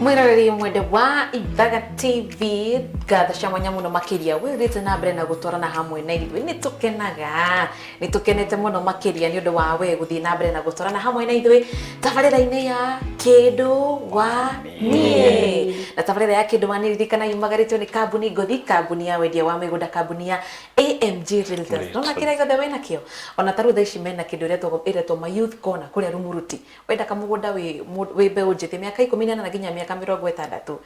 Mwiroreri mwende wa Ithaga TV gathasha mwanya muno makiria wirite na mbere na gutwarana hamwe na ithuĩ nĩ tukenete muno makiria nĩ ũndũ wa we guthii na mbere na gutwarana hamwe na ithuĩ tabarĩra-inĩ ya Kĩndũ wa Niĩ. Na tabarĩra ya Kĩndũ wa Niĩ ririkana yumagarĩtwo nĩ kambuni ya wendia wa mĩgũnda, kambuni ya AMG Realtors. Nona kĩrĩa gĩothe wĩna kĩo, ona tarũ thaa ici mena kĩndũ ĩretwo ma youth corner kũrĩa Rumuruti. Wenda kamũgũnda wĩ mbeũ njĩthĩ mĩaka 18 nginya mĩaka 60,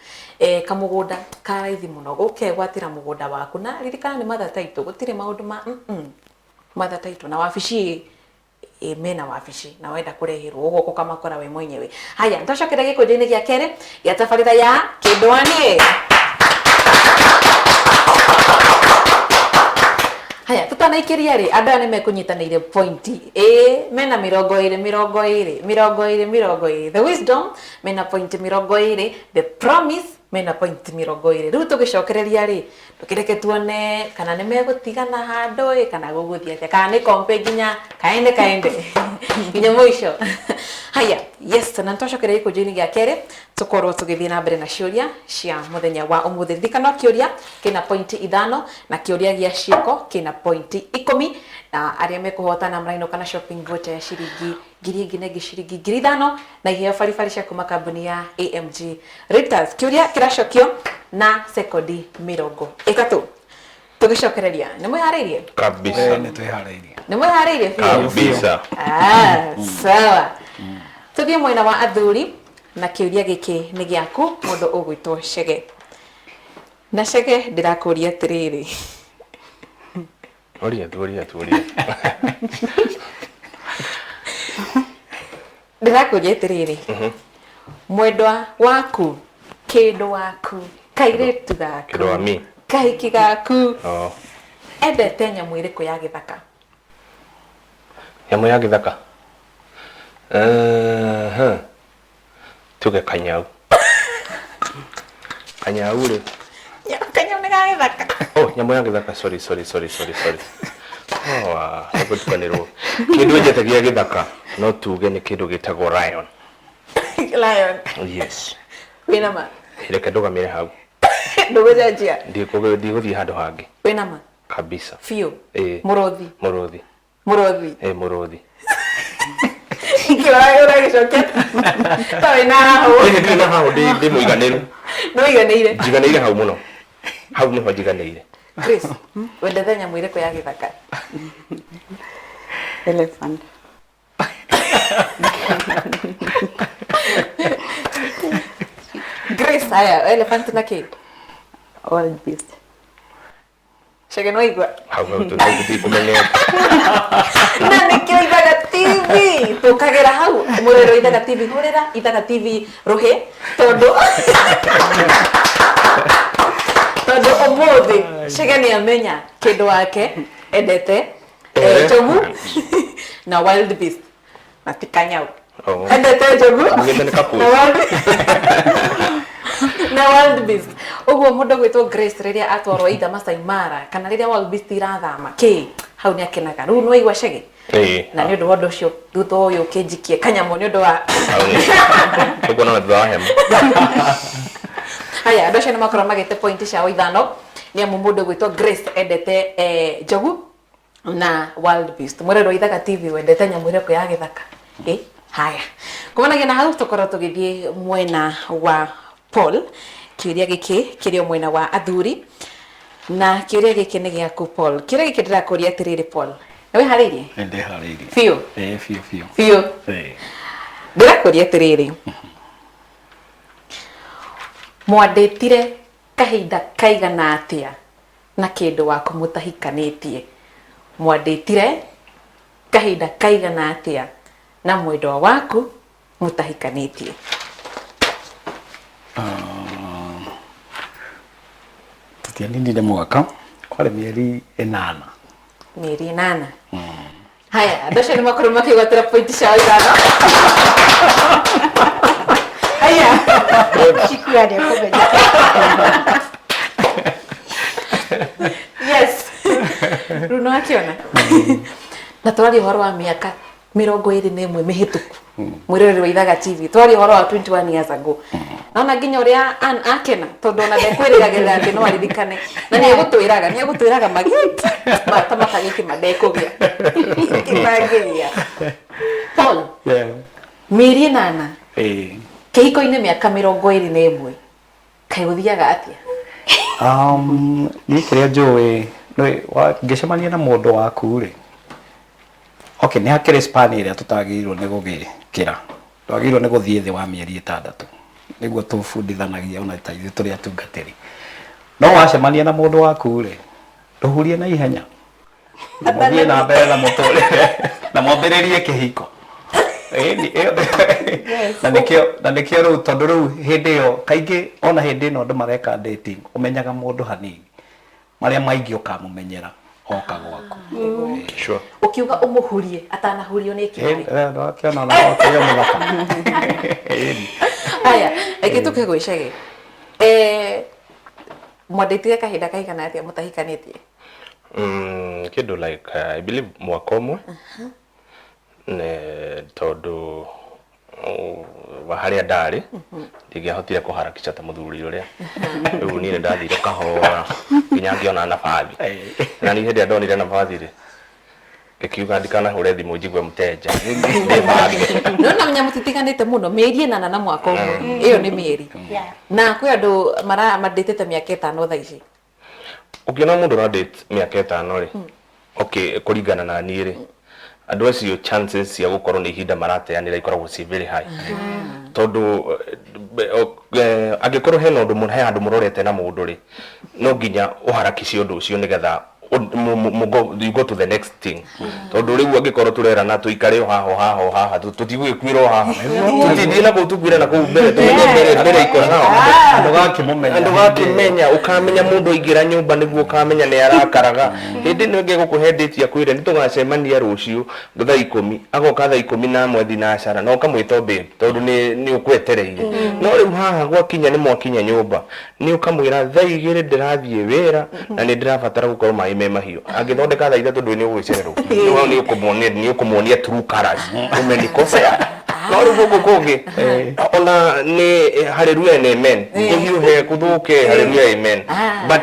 kamũgũnda karaithi mũno ũkegwatĩra mũgũnda waku, na ririkana nĩ Mother Title, gũtirĩ maũndũ ma Mother Title na wabici mena wabici na wenda kũrehirwo ũguo ũkamakora we mwenyewe. Haya, ntacokera gĩkũnjo-inĩ gĩa kerĩ gĩa tabarĩra ya Kĩndũ wa Niĩ. Haya, tutanaikĩria rĩ, andũ aya nĩ mekũnyitanĩire pointi mena 20. The Wisdom mena pointi 20, The Promise mena pointi 20. Rĩu tũgĩcokereria rĩ, tũkĩreke tuone kana nĩ megũtigana handũ kana gũgũthia atĩa, kana nĩ kompe nginya kaende nginya mũico. Haya, yes, na ntũcokereria gĩkũnjo-inĩ gĩa kerĩ tukorwo tũgĩthiĩ na mbere na ciũria cia mũthenya wa ũmũthĩ. Ririkana kĩũria kĩna pointi 5 na kĩũria gĩa ciĩko kĩna pointi 10, na arĩa mekũhotana marainũka na shopping voucher ya ciringi 1,000 na ciringi 5,000 na iheo baribari cia kuma kambuni ya AMG Realtors. Kĩũria kĩracokio na sekondi 30. Tũgĩcokereria, nĩ mwĩharĩirie? Kabisa. Nĩ twĩharĩirie. Nĩ mwĩharĩirie? Kabisa. Sawa. Tũthiĩ mwena wa athuri na kĩũria gĩkĩ nĩ gĩaku, mũndũ ũgwĩtwo Chege. Na Chege ndĩrakũria atĩrĩrĩ. Tuoria. Ndĩrakũria atĩrĩrĩ. Mwendwa waku, kĩndũ waku, kairĩtu gaku, Kĩndũ wa Niĩ. kahiki gaku, Oh. endete nyamũ ĩrĩkũ ya gĩthaka? Nyamũ ya gĩthaka. Tuge kanyau. Kanyau rĩ. Kanyau nĩ ga gĩthaka. Oh, nyamũ ya gĩthaka. Sorry. Tukanĩrwo. Kĩndũ njete gĩa gĩthaka no tuge nĩ kĩndũ gĩtagwo lion. Lion. Yes. Wĩna ma? Reke ndũgamĩre hau. Ndũgũcenjia? Ndigũthiĩ handũ hangĩ. Wĩna ma? Kabisa. Biũ? Mũrũthi. Mũrũthi. Ũragĩcokia ta wĩna hau. Ndĩ hau ndĩ mũiganĩru. Nĩ ũiganĩire? Njiganĩire hau mũno. Hau nĩho njiganĩire. Chris, wendete nyamũ ĩrĩkũ ya gĩthaka? Elephant. Grace, haya, elephant na kĩ? Wild beast. Chege no igua. Hau tũthiĩ kũmenyeka. Na nĩkĩo Ithaga TV tũkagera hau mũrero Ithaga TV, hũrĩra Ithaga TV rũhĩ tondũ ũmũthĩ Chege nĩ amenya kĩndũ wake endete njogu na wild beast na ti kanyau. Endete njogu na wild beast. Ũguo mũndũ gwĩtwo Grace rĩrĩa atwarwo either Masai Mara kana rĩrĩa wild beast irathama hau nĩ akenaga. Rĩu nĩ waigua Chege? Na nĩ ũndũ wa ũndũ ũcio thutha ũyũ kĩnjikie kanyamũ nĩ ũndũ wa tũkuona thutha wa hema. Haya, andũ acio nĩ makorwo magĩte pointi ciao 5 nĩ amu mũndũ gwĩtwo Grace endete njogu na wild beast. Mũrero Ithaga TV wendete nyamũ ĩrĩkũ ya gĩthaka? Haya, kumanagia na hau tũkorwo tũgĩthiĩ mwena wa Paul. Kĩũria gĩkĩ kĩrĩ mwena wa athuri na kĩũria gĩkĩ nĩ gĩaku Paul. Kĩũria gĩkĩ ndĩrakũria atĩrĩrĩ Paul, nĩ wĩharĩirie? Ndĩharĩirie. Biũ? Biũ. Ndĩrakũria atĩrĩrĩ. Mwandĩtire kahinda kaigana atĩa na kĩndũ waku mũtahikanĩtie? Mwandĩtire kahinda kaigana atĩa na mwendwa waku mũtahikanĩtie? Tũtianindire mwaka, kwarĩ mĩeri 8. Mĩeri 8. Haya, andũ acio nĩ makorwo makĩgwatĩra pointi ciao 5. Haya. Chikua nĩ kũmenya. Yes. Rĩu nĩ wakĩona? Na twarĩ ũhoro wa mĩaka 21 mihituku mwiroreri wa Ithaga TV twari horo wa 21 years ago naona nginya uria akena tondu na ndekwiriragira ati no aririkane na ni egutwiraga magiti matamaka giki madekugia kimagiria Paul mĩeri 8 kĩhiko-inĩ mĩaka 21 kaĩ gũthiaga atia ni kĩrĩa njũĩ ngĩcemania na mũndũ waku rĩ okay nĩ hakĩrĩ span ĩrĩa tũtagĩrĩirwo nĩ gũgĩkĩra twagĩrĩirwo nĩ gũthiĩ thĩ wa mĩeri 6 nĩguo tũbundithanagia ona ta ithuĩ tũrĩ atungatĩri no wacemania na mũndũ waku rĩ ndũhurie na ihenya mũthiĩ na mbere na mũtũrĩre na mwambĩrĩrie kĩhiko na nĩkĩo rĩu tondũ rĩu hĩndĩ ĩyo kaingĩ ona hĩndĩ ĩno andũ mareka dating ũmenyaga mũndũ hanini marĩa maingĩ ũkamũmenyera oka gwaku sure ukiuga umuhurie atanahurio ni kĩrĩ ndakĩona na wakĩyo mũthaka aya ekituke gwicage mwandĩtire kahinda kaigana atia mũtahikanĩtie kĩndũ like I believe mwaka ũmwe tondu wa harĩa ndarĩ ndingĩahotire kũharakisha ta mũthuri ũrĩa rĩu niĩ ndathire kahora nginya ngĩona nabathi na niĩ hĩndĩ ndonire nabathi rĩ ngĩkiuga ndikanahũre thimũ njigue mũteja no na menya mũtitiganĩte mũno mĩeri 8 na mwaka ũmwe ĩyo nĩ mĩeri na kwĩ andũ mandĩtĩte mĩaka 5 thaa ici ũkĩona mũndũ na date mĩaka 5 rĩ okay kũringana na niĩ rĩ andũ acio chances cia gũkorwo nĩ ihinda marateanĩra ikoragwo ci very high tondu angĩkorwo hena ũndũ he handũ mũrorete na mũndũ rĩ no nginya ũharakicie ũndũ ũcio nĩgetha you go to the next thing tondu rĩu angĩkorwo tũrerana tũikare haha tũtigwĩkwĩra haha tũtithiĩ na kũu tũkwĩre na kũu mbere tũmenye mbere iko haha ndũgakĩmenya ũkamenya mũndũ aingĩra nyũmba nĩguo ũkamenya nĩ arakaraga hĩndĩ ĩno ĩngĩ gũkũhe date ya kwĩre nĩ tũgacemania rũciũ thaa 10 agoka thaa 11 thinacara no kamwĩta babe tondu nĩ ũkwetereire no rĩu haha gwakinya nĩ mwakinya nyũmba nĩ ũkamwĩra thaa 2 ndĩrathiĩ wĩra na nĩ ndĩrabatara gũkorwo maĩ me mahiũ angĩthondeka thaa 3 ndũĩ nĩ ũgũgĩcererwo nĩ ũkũmuonia true colors umenikosea no rĩu gũkũ kũngĩ ona nĩ hallelujah and amen kũhiũhe kũthũke hallelujah amen but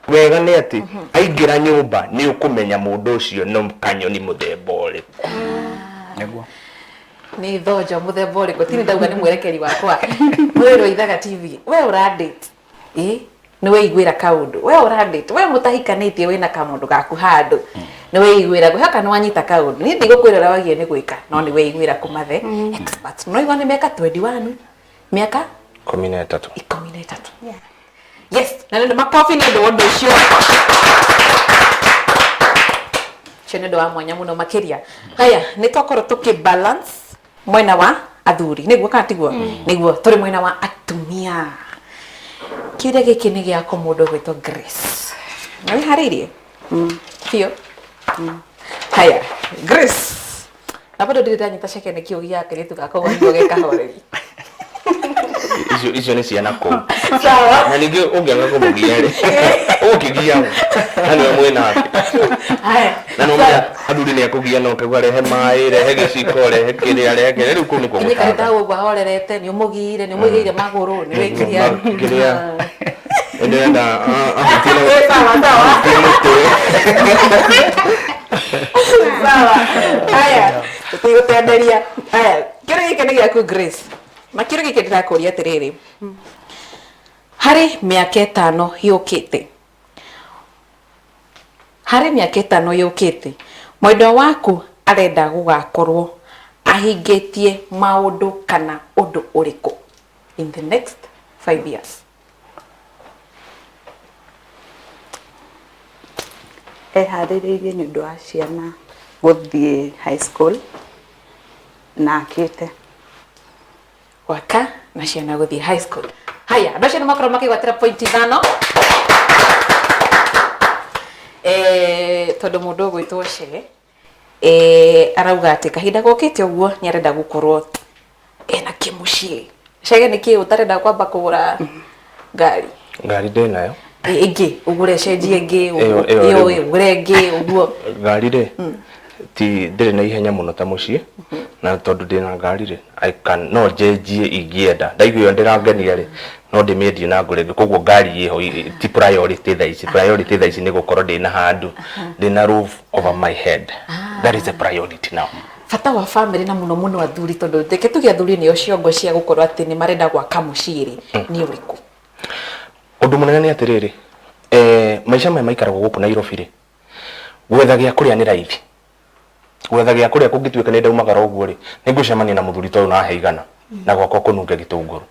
wega nĩ atĩ aingĩra nyũmba nĩ ũkũmenya mũndũ ũcio no kanyoni mũthemba ũrĩkũ nĩguo nĩ thonjo mũthemba ũrĩkũ tini ndauga nĩ mwerekeri wakwa mwĩrĩ wa Ithaga TV we ũradate nĩ weiguĩra kaũndũ we ũradate we mũtahikanĩtie wĩna kamũndũ gaku handũ nĩ weiguĩra gwĩhoka nĩ wanyita kaũndũ niĩ ndigũkwĩrora wagie nĩ gwĩka no nĩ weiguĩra kũmathe expert no igua nĩ mĩaka 21 mĩaka 13 yes na nĩ makofi nĩ ũndũ wa ũndũ ũcio cio nĩ ũndũ wa mwanya mũno makĩria haya nĩ twakorwo tũkĩbalance mwena wa athuri nĩguo kana tiguo nĩguo tũrĩ mwena wa atumia kĩũria gĩkĩ nĩ gĩako mũndũ gwĩtwo Grace na wĩharĩirie biũ haya Grace na bado ndirĩ ndanyita ceke nĩ kĩũgi yake nĩ tugakorwo nĩguo gĩkahoreri icio nĩ ciana kũu sawa na ningĩ ũngĩanga kũmũgia rĩ ũkĩgia na nĩ mwena haya na no menya athuri nĩ akũgia no kagwa rehe maĩ rehe gĩciko rehe kĩrĩa rehe kĩrĩa rĩu kũu nĩ kũgũta nĩ kĩrĩa ũguo ahorerete nĩ ũmũgire nĩ ũmũigĩire magũrũ nĩ wĩkiria kĩrĩa ndĩrenda sawa haya tũtigũtenderia haya kĩũria gĩkĩ nĩ gĩaku Grace na kĩũria gĩkĩ ndĩrakũria atĩrĩrĩ harĩ mĩaka 5 yũkĩte mwendwa waku arenda gũgakorwo ahingĩtie maũndũ kana ũndũ ũrĩkũ in the next 5 years eharĩrĩirie nĩ ũndũ wa ciana gũthiĩ high school na akĩte waka na ciana gũthiĩ high school haya andũ acio nĩ makorwo makĩgwatĩra pointi 5 tondũ mũndũ ũgwĩtwo Chege arauga atĩ kahinda gũkĩte ũguo nĩ arenda gũkorwo ena kĩmũciĩ Chege nĩ kĩĩ ũtarenda kwamba kũgũra ngari ndĩnayo ĩngĩ ũgũre cenjie ĩngĩ ũgũre ĩngĩ ũguo ngari rĩ ti ndire na ihenya muno ta mucie na tondu ndina ngari ri I can no jenjie ingienda ndaigua ndirangenia ri no ndimiendie na ngure koguo ngari iho ti priority tha ici ni gukorwo ndina handu ndina roof over my head. That is the priority now. Fata wa family na muno muno athuri tondu teke tugia athuri ni ciongo cia gukorwo ati ni marenda gwaka muciri ni uriku. Undu munene ni atiriri maisha maya maikaragwo guku Nairobi ri gwetha gia kuria ni raithi gwetha gia kuria kungituika ni ndaumagara uguo ri ningucemania na muthuri toyu na heigana na gwakwa kununge gitunguru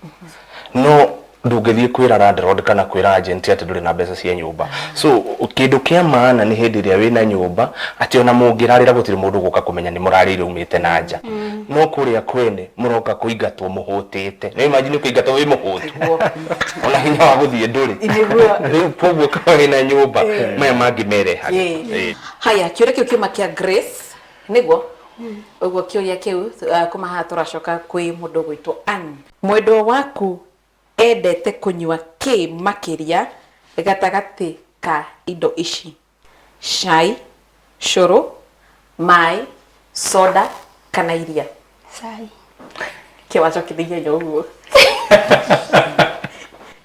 no ndungithie kwira landlord kana kwira agent ati nduri na mbeca cia nyumba. So kindu kia maana ni hindi ria wina nyumba ati ona mungirarira gutiri mundu guka kumenya ni murarire umite na nja no kuria kwene muroka kuingatwo muhutite ni imagine kuingatwo wi muhutu ona hinya wa guthie nduri riu koguo kama na nyumba maya mangi mereha. Haya kiure kiu kiuma kia Grace niguo uguo kiuria kiu kumaha turacoka kwi mundu gwitwo Ann. Mwendo waku endete kunywa ki makiria gatagati ka indo ici: cai, curu, mai, soda kana iria? Cai. Kiwacho kithige nyoguo.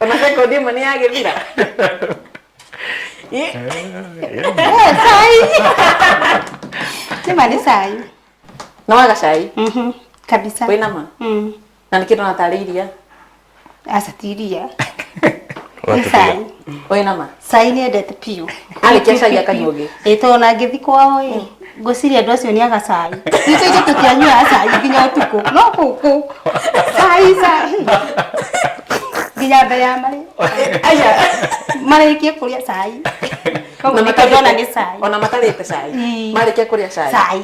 Ona sekondi mani agithira. Cai. Ni cai. No waga cai? Kabisa. Wina ma? Na nikindo na tariria. Asa tiria. Cai. Wina ma? Cai ni endete piu. Ali kia cai akanyugi. Tona ngithi kwao ngociria andu acio ni aga cai. Nito ije tutianyua cai nginya utuku. No kuku. Cai. Nginya mbere ya mari. Aya. Marikie kuria cai. Ona matadona ni cai. Ona matarite cai. Marikie kuria cai. Cai.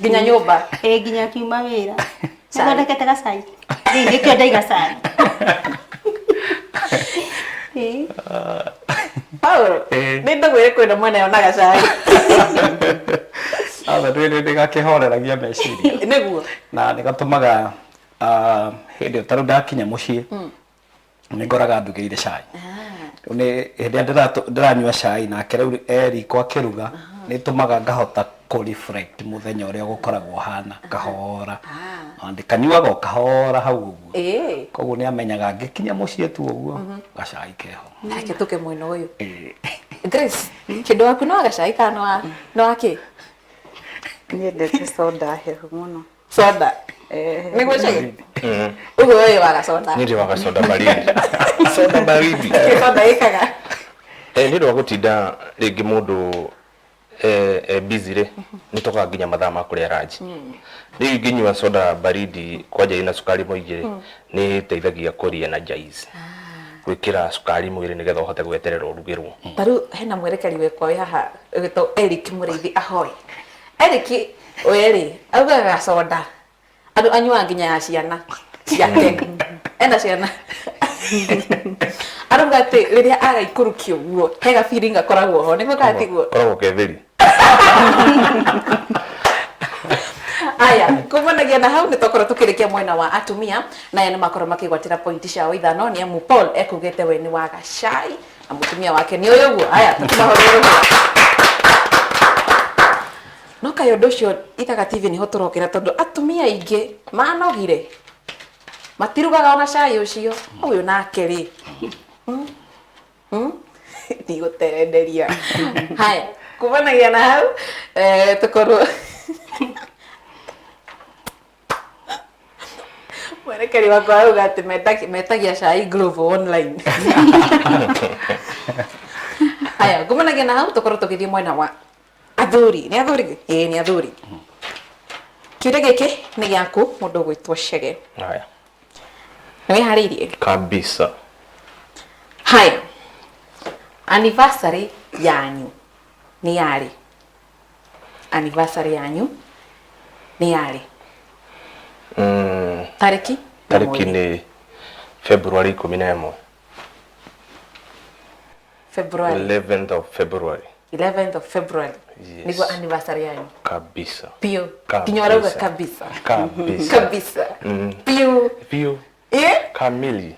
Nginya nyumba. Nginya kiuma wira. Ndakete ga cai. Nikio ndaiga cai. Paulo, ndio gwire kwenda mwene onaga cai. Aba ndwire gakihoreragia meciria Niguo. na nigatumaga hindi taru ndakinya mucii ningoraga ndugeire cai. Ni hindi ndiranyua cai na kereu eri kwa kiruga nitumaga ngahota ku reflect muthenya uria gukoragwo hana kahora ndikanyuaga o kahora hau uguo koguo ni amenyaga ngikinya mucii tu uguo gacai keho Nake tuke mwino uyu. Grace, kindu waku no gacai kana no aki? Ni endete soda hehu muno. Soda. Niguo cai? Uguo uyu waga soda. Ni waga soda baridi. Soda baridi. Soda ikaga. Ni ndo gutinda ringi mundu busy ri nitoka nginya mathaa ma kuria ranji riu nginyua soda baridi kwaja ina sukari muingi ri ni teithagia kuria na energize gwikira sukari mwiri nigetha uhote gweterera urugirwo. Taru hena mwerekeri wekwa wi haha witwo Eric Muriithi ahoi. Eric oyeri augaga soda andu anyua nginya ya ciana ciake ena ciana aruga ati riria agaikurukio guo hega feeling akoragwo ho niguo katiguo koragwo ketheri. Aya kumanagia na hau nitokoro tukirikia mwena wa atumia na yana makoro makigwatira pointi cia ithano ni amu Paul ekugete we ni waga cai na mutumia wake ni uyu guo. Aya tumahorero no kayo ndocio itaga TV ni hotorokera tondu atumia ingi manogire matirugaga ona cai ucio uyu nake ri ni guterenderia. Haya kumanagia na hau tukoro mwerekeri wakwa auga ati metagia cai Glovo online. Aya kumanagia na hau tukorwo tugithie mwena wa athuri. Ni athuri? Ni athuri. Kiuria giki ni giaku mundu gwitwo Chege. Haya. Ni haririe Kabisa. Haya. Anniversary yanyu ni yari? Anniversary yanyu ni yari? Tariki ni February 11. February 11th of February. 11th of February. Yes. Niguo anniversary yanyu. Kabisa. Pio. Kabisa. Kinyorauga kabisa. Kabisa. Kabisa. Pio. Pio. Kamili.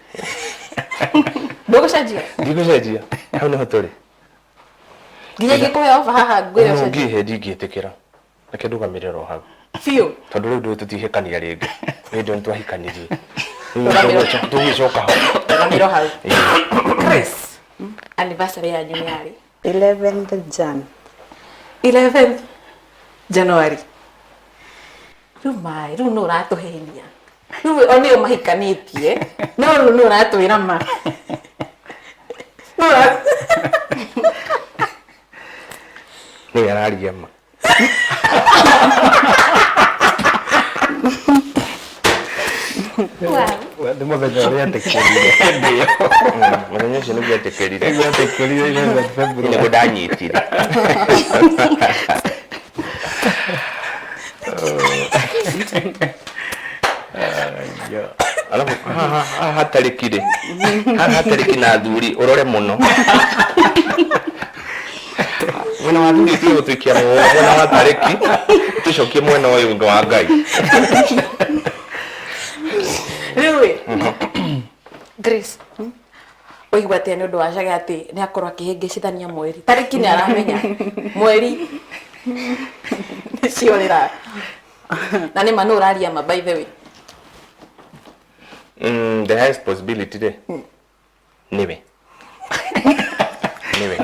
Dogo shajia. Ndigujajia. Hau ni hotore. Nginya gikuhe ofa haha ngwire shajia. Ngihe ndigietekera. reke ndugamire ro hau Biũ. tondu riu ndu tutihikania ringi ndio ntwahikanirie Rũgamĩrĩra. tugicoka ho Rũgamĩrĩra hau. Chris, anniversary yanyu nĩ yarĩ? 11th Jan. 11th January. Rĩu maĩ, rĩu nĩ ũratũhenia. Rĩu o nĩo mahikanĩtie, no rĩu nĩ ũratwĩra ma. ni araria ma Nĩ mũthenya ũrĩa atekerire ndio muthenya ucio niguo etekerire nĩguo atekerire 11 February niguo ndanyitire alafu hatarikire hatariki na athuri urore muno mwena wa athuri tiyo gutwikia mwena wa tariki tucokie mwena uyu ungi wa Ngai Rĩu Grace, oigua atĩa nĩ ũndũ wa Chage atĩ nĩ akorwo akĩhĩngĩcithania mweri? Tarĩki nĩ aramenya mweri nĩ ciorĩra. Na nĩ ma nĩ ũraria ma by the way. The highest possibility de niwe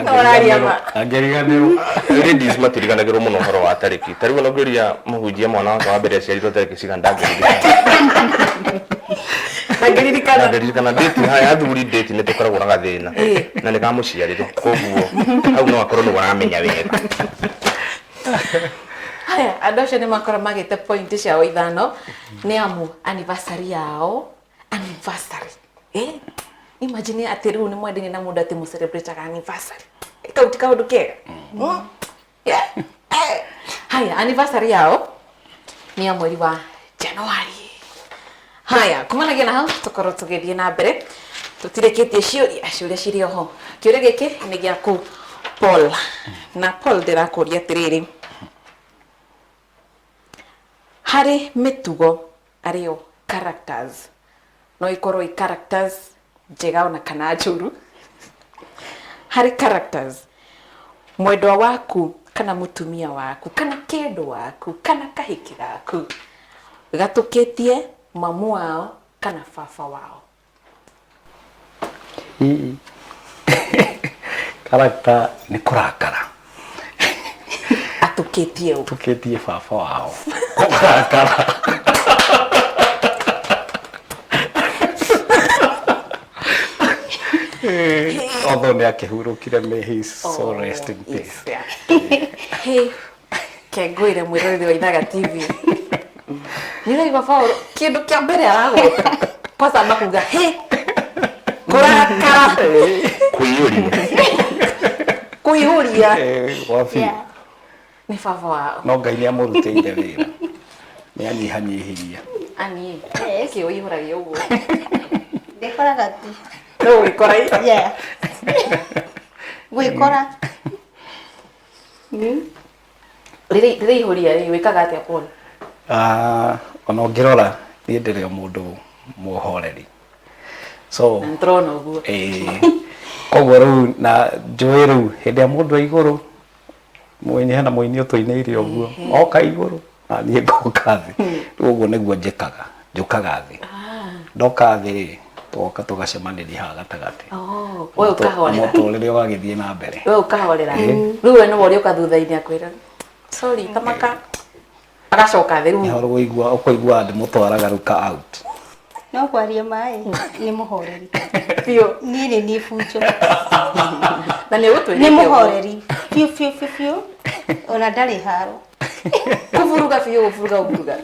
No ũraria ma. angĩriganĩrwo ladies matiriganagĩrwo mũno ũhoro wa tarĩki ta rĩu ona ngĩũria mũhunjia mwana wake wa mbere aciarirwo tarĩki cigana Ndangĩririkana. ndangĩririkana date haya athuri date nĩ tũkoragwo na gathĩna na nĩ kamũciarĩrwo koguo hau no akorwo nĩ waramenya wega Haya, andũ acio nĩ makorwo magĩte point ciao ithano nĩ amu anniversary yao anniversary. Imagine atĩ rĩu nĩ mwendaine na mũndũ atĩ mũcelebrate anniversary. Kau ti kaũndũ kega. Haya, anniversary yao nĩ ya mweri wa Januari. Haya, kumanagia na hau tũkorwo tũgĩthiĩ na mbere tũtirĩkĩtie ciũria cirĩ oho. Kĩũria gĩkĩ nĩ gĩaku Paul, na Paul ndĩrakũria atĩrĩrĩ, harĩ mĩtugo arĩo characters, no ikorwo i characters njega ona kana njũru, harĩ characters mwendwa waku kana mũtumia waku kana kĩndũ waku kana kahĩki gaku gatũkĩtie mamu wao kana baba wao? character nĩ kũrakara Atũkĩtie ũũ. tukĩtie baba wao kũrakara although nĩ akĩhurũkire, may his soul rest in peace. Hey, kengũire mwĩroreri wa Ithaga TV. Nĩ ũraigua Paul kĩndũ kĩa mbere aragweta kwanza makuga he kũrakara kũihũria wabi nĩ baba wao. no Ngai nĩ amũrutĩire wĩra, nĩ anyihanyihirie. Ani kĩ ũihũragia ũguo Ndĩkoraga tu. no wĩkora Yeah. Gwĩkora. rĩrĩa ihũria rĩ wĩkaga atĩa Paul? Ona ũngĩrora niĩ ndĩrĩ o mũndũ mũhoreri, so na nĩtũrona ũguo. koguo rĩu na njũĩ rĩu hĩndĩ ya mũndũ a igũrũ mũini hena mũini ũtũinĩire ũguo oka igũrũ na niĩ ngoka thĩ, rĩu ũguo nĩguo njĩkaga, njũkaga thĩ, ndoka thĩ rĩ tũgoka tũgacemanĩria haha gatagatĩ, we ũkahorera mũtũrĩre ũgagĩthiĩ na mbere. we ũkahorera rĩu we nĩ woria ũka thutha-inĩ akwĩra sorry tamaka agacoka thĩ rĩu Nĩho ũkũigua ndĩmũtwaraga rĩu ka out. No kwaria maĩ nĩ mũhoreri. biũ Niĩ nĩ niĩ bunjo. na nĩ ũgũtwĩrĩte Nĩ mũhoreri. Biũ. Ona ndarĩ haro. kũburuga biũ gũburuga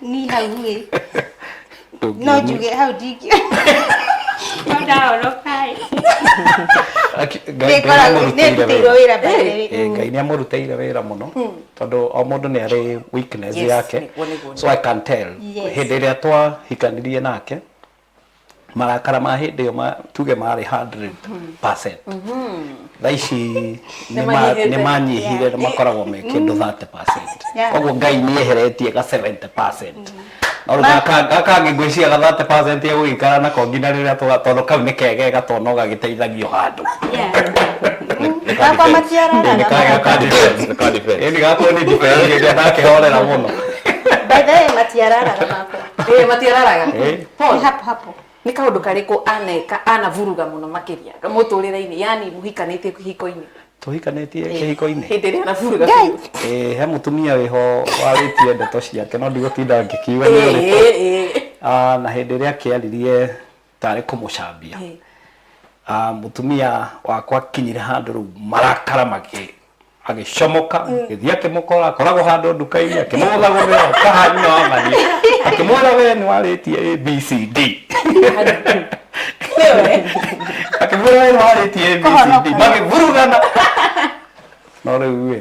Niĩ hau rĩ. No njuge hau ndingĩ. No ndahonoka. Ndĩkoragwo wĩra mbere. Ngai nĩ amũrutĩire wĩra mũno tondũ o mũndũ nĩ arĩ weakness yake, so I can tell hĩndĩ ĩrĩa twahikanirie nake marakara ma hĩndĩ ĩyo tuge marĩ 100%. Thaa ici nĩ manyihire, makoragwo me kĩndũ 30%. Koguo Ngai nĩ eheretie ga 70%. Gakangĩ ngwĩciria ga 30% egũgĩikara nako nginya rĩrĩa tondũ kau nĩ kegega tondũ no gagĩteithagio handũ. nĩ Gakwa matiararaga. Ka defense. Eni gako ni defense ndio ndake horera muno. By the way, matiararaga makwa. Matiararaga. Ni hapo. Nĩ kaũndũ karĩkũ aneka anavuruga mũno makĩria mũtũrĩre-inĩ, yani mũhikanĩtie kĩhiko-inĩ? Tuhikanĩtie kĩhiko-inĩ. Hĩndĩ ĩrĩa anavuruga. He mũtumia wĩho warĩtie ndeto ciake no ndigũtinda ngĩkiuga nĩ ũrĩkũ. Na hĩndĩ ĩrĩa akĩaririe tarĩ kũmũcambia. Mũtumia wakwa kinyire handũ rĩu marakara agĩcomoka gĩthiĩ akĩmũkora akoragwo handũ nduka-inĩ akĩmũgũthagũthĩra kahanyina wa mani akĩmwĩra we nĩ warĩtie ABCD akĩmwĩra we nĩ warĩtie ABCD magĩvurugana no rĩu we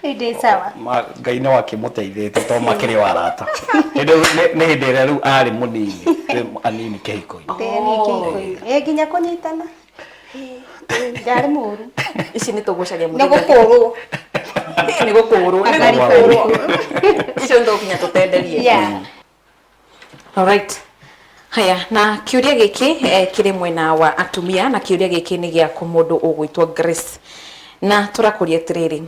Ĩndĩ sawa. Ngai nĩ wakĩmũteithĩtie tondũ makĩrĩ o arata nĩ hĩndĩ ĩrĩa rĩu arĩ mũnini anini kĩhiko-inĩ Nginya kũnyitana. Ndarĩ mũru. Ici nĩ tũgucagia Nĩ gũkũrwo. Nĩ gũkũrwo. Icio nĩ tũkinya tũtenderie. Yeah. Alright. Haya, na kiuria gĩkĩ kĩrĩ mwena wa atumia na kiuria gĩkĩ nĩ gĩa mũndũ ũgwĩtwo Grace. Na tũrakũria atĩrĩrĩ.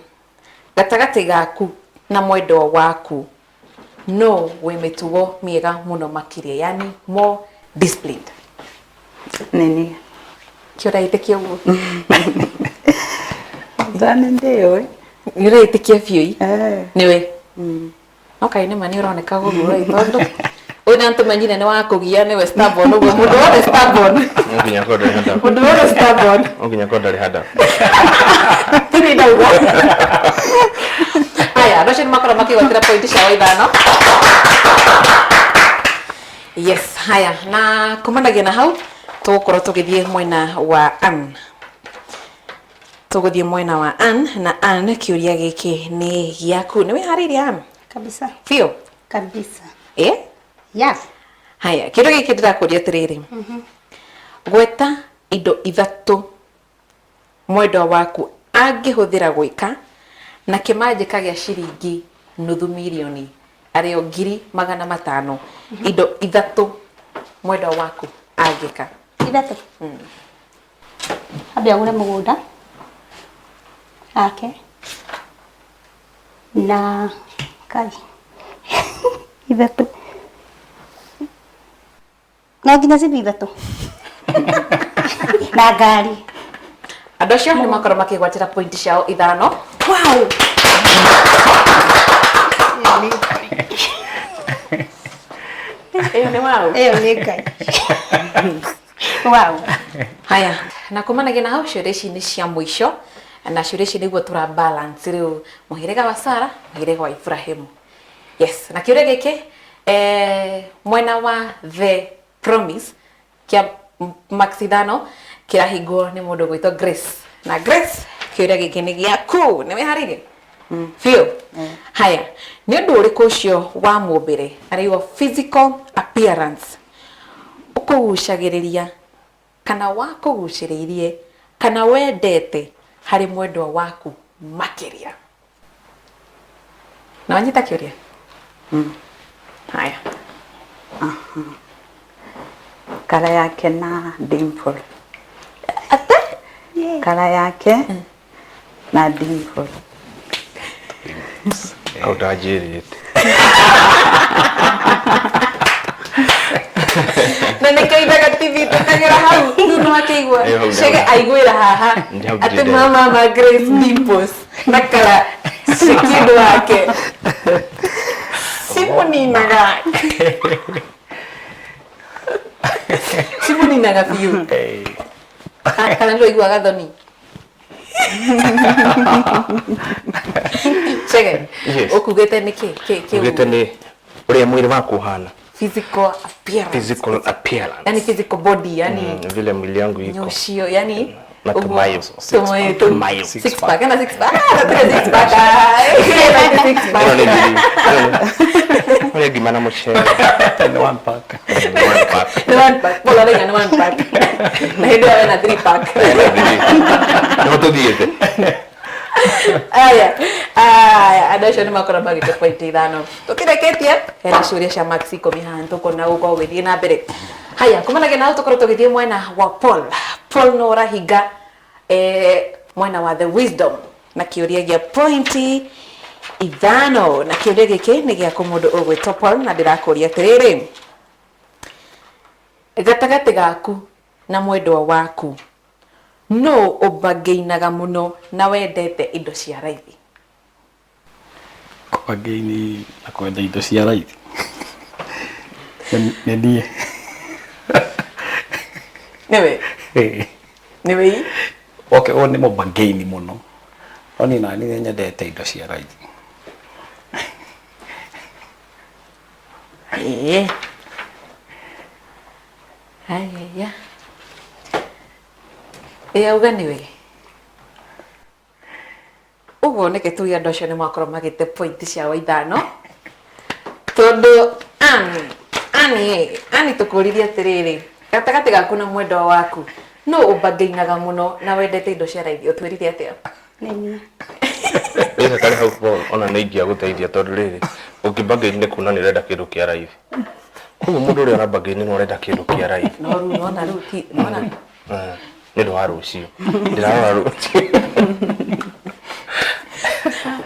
Gatagatĩ gaku na mwendwa waku no wĩ mĩtugo mĩega mũno makĩria, yani more disciplined. Nini? Kĩũraitĩkia ũguo. Thani ndio. Nĩũraitĩkia biũ? Nĩwe. Okay, nĩ mani ũroneka gũguo tondũ wĩna ntũmenyire nĩ wa kũgia nĩwe stubborn ũguo mũndũ wothe stubborn. Nginya ko ndari handa. Mũndũ wothe stubborn. Nginya ko ndari handa. Tini ndauga. Haya, rũciũ nĩ makorwo makĩgwatĩra pointi cia ithano. Yes, haya, na kumanagia na hau tũgũkorwo tũgĩthiĩ mwena wa Ann. Tũgũthiĩ mwena wa Ann na Ann kĩũria gĩkĩ nĩ gĩaku. Nĩ wĩharĩirie Ann? Kabisa. Biũ? Kabisa. Yeah. Haya, kĩũria gĩkĩ ndĩrakũria atĩrĩrĩ. Gweta indo ithatũ mwendwa waku angĩhũthĩra gwĩka na kĩmanjĩka gĩa ciringi nuthu mirioni arĩ o 500,000. Indo ithatũ mwendwa waku angĩka. Ithatũ. Ambe agũre mũgũnda ake na kai ithatũ. No nginya cithi ithatũ. Na ngari. Andũ acio nĩ makorwo makĩgwatĩra pointi ciao ithano. Wow. Ĩyo nĩ wau. Ĩyo nĩ ngai. Wow. Haya, na kumanagia na hau ciũria ici nĩ cia mũico na ciũria ici nĩguo tũra balance rĩu mũhĩrĩga wa Sarah, mũhĩrĩga wa Ibrahimu. Yes, na kĩũria gĩkĩ mwena wa The Promise kia max ithano kirahingwo nĩ mũndũ gwĩtwo Grace. Na Grace, kĩũria gĩkĩ nĩ gĩaku. Nĩ wĩharĩirie? Biũ? Haya, nĩ ũndũ ũrĩkũ ũcio wa mũmbĩre arĩ your physical appearance ũkũgucagĩrĩria kana wakũgucĩrĩirie kana wendete harĩ mwendwa waku makĩria? Na wanyita kĩũria? Haya. Kala yake na dimple. Ate? Kala yake na dimple. Au ndajĩrĩte. Na nĩkĩo ithaga TV tũkagĩra hau no akĩigua Chege aiguĩra haha atĩ mama Grace dimples na kala kĩndũ wake simuninaga biũ kana ndio aiguaga thoni. Chege ũkugĩte nĩkĩ Ugĩte nĩ ũrĩa mwĩrĩ waku ũhana. Physical appearance. Yani physical body, yani vile mwili yangu iko. Nyoshio, yani natumayo. Tumayo. Six pack, na six pack. Six pack. Six pack. Ole gimana mchele. One pack. One pack. Bola renga na one pack. Na hiyo na three pack. No to diete. Aya, adasho nĩ makorwo magĩte pointi ithano. Tũkĩreketie hena ciũria cia Maxi komi haha tũkona gũkorwo gũthiĩ na mbere. Haya, kumanagia na tũkorwo tũgĩthiĩ mwena wa Paul. Paul no ũrahinga mwena wa the wisdom na kiuria gia pointi ithano na kiuria giki ni gia kumundu ugwitwo Paul na ndirakuria atiriri gatagati gaku na mwendwa waku no ubangeinaga muno na wendete indo cia raithi Kubangeini na kwenda indo cia raithi nĩ niĩ niwe okay o nĩ mũbangeini mũno no niĩ nani nĩ nyendete indo cia raithi Haya. Auga niwe. Uguo nĩ gĩtũi andũ acio nĩ makorwo magĩte pointi ciao ithano. Tondũ ani tũkũririe atĩrĩrĩ, gatagatĩ gaku na mwendwa waku no ũbangeinaga mũno na wendete indo cia raithi ũtwĩrire atĩa? Nĩ niĩ. Ĩka kare hau ona nĩ ingĩagũteithia tondũ rĩrĩ ũngĩbangeini nĩ kuona nĩ ũrenda kĩndũ kĩa raithi. Koguo mũndũ ũrĩa ũrabangeini nĩ ũrenda kĩndũ kĩa raithi. No rĩu nona rĩu ti nona. Nĩ ndũ wa rũciũ. Ndĩrarora rũciũ.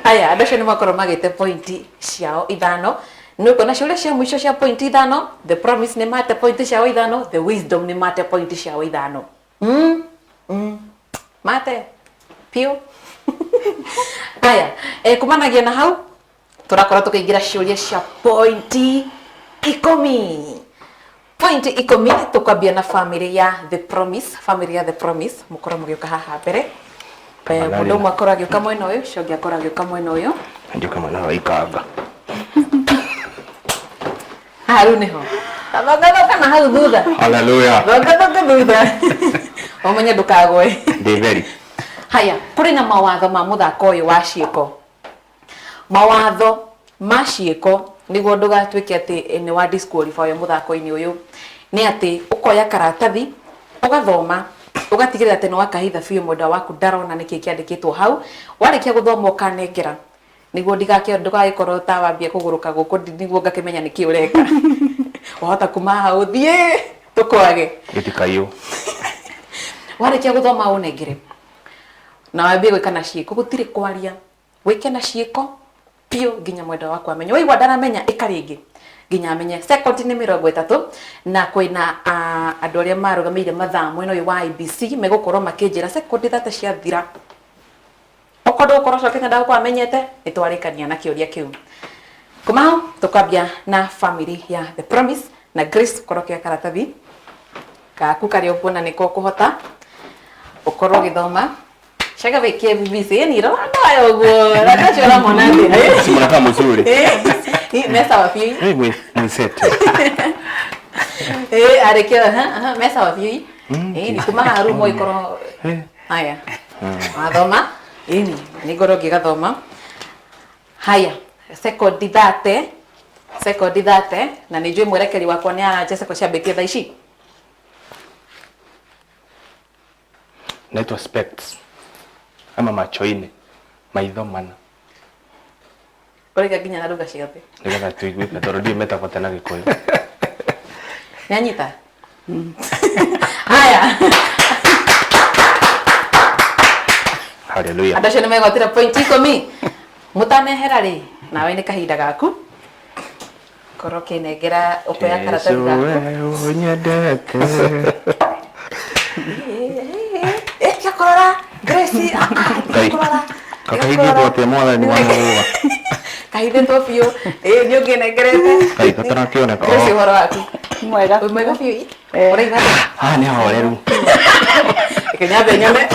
Aya andũ acio nĩ makorwo magĩte pointi ciao ithano. Nĩ kuona ciũria cia mũico cia pointi ithano, the promise nĩ mate pointi ciao ithano, the wisdom nĩ mate pointi ciao ithano. Mate pio. Aya kumanagia na hau tũrakorwo tũkĩingĩra ciũria cia pointi 10. Pointi 10 tũkwambia na family ya the promise, mũkorwo mũgĩũka haha mbere. Mũndũ ũmwe akorwo agĩũka mwena ũyũ, ũcio ũngĩ akorwo agĩũka mwena ũyũ. Ndio mwena wa ikamba. Rĩu nĩho. Thongathoka na hau thutha. Hallelujah. Thongathoka thutha. Ũmenye ndũkagwe. Ndĩveri. Haya, kũrĩ na mawatho ma mũthako ũyũ wa ciĩko. Mawatho ma ciĩko nĩguo ndũgatuĩke atĩ nĩ wa disqualify mũthako-inĩ ũyũ. Nĩ atĩ ũkoya karatathi, ũgathoma, ũgatigĩrĩra atĩ nĩ wakahitha biũ mwendwa waku ndarona nĩkĩ kĩandĩkĩtwo hau. Warĩkia gũthoma ũkanengera. Nĩguo ndũgagĩkorwo ta wambia kũgũrũka gũkũ nĩguo ngakĩmenya nĩkĩ ũreka. Wahota kuma haha ũthiĩ tũkwage. Gĩtikaiyo. Warĩkia gũthoma ũnengere. Na wambie gwĩka na ciĩko, gũtirĩ kwaria. Wĩke na ciĩko piũ nginya mwendwa waku amenye. Waigua ndaramenya ĩka rĩngĩ nginya amenye. Second nĩ 30 na kwĩna andũ arĩa marũgamĩire mathaa mwena ũyũ wa IBC megũkorwo makĩnjĩra second 30 ciathira. Okorwo ũkorwo cokenya ndagũkorwo amenyete nĩ twarĩkania na kĩũria kĩu. Kuma hau tũkwambia na family ya the promise na Grace ũkorwo kĩa karatathi gaku karĩa ũkuona nĩko ũkũhota ũkorwo ũgĩthoma. Chega wĩkie BBC ni rora nayo guo ratachora monande Si mnakaa mzuri. Mesa wapi? Msete. Arekea mesa wapi? Ni kuma haru mo ikoro. Haya. Athoma. Ni goro gigathoma. Haya. Second date na nijue mwerekeri wakwa ni aje ko ciambitie thaa ici. Naitwa Specs. Ama macho-inĩ maitho mana. Ũrĩga nginya na lugha ciothe. Nĩgetha tũiguĩke tondũ ndiũĩ metagwo atĩa na Gĩkũyũ. Nĩanyita? Haya. Hallelujah. Andũ acio nĩ megwatĩra point 10. Mũtanehera rĩ, nawe nĩ kahinda gaku. Korwo kĩnengera ũkoya karatathi gaku. Yesu we nyendete. Korora Grace Kakahithĩtwo atĩa mwathani wa Mũrũga. kahithĩtwo biũ nĩ ũngĩnengerete Kaĩ tũtarakĩoneka. Grace ũhoro waku Mwega. mwega biũ ũraiga Nĩ ahoreru. Kenyambe nyone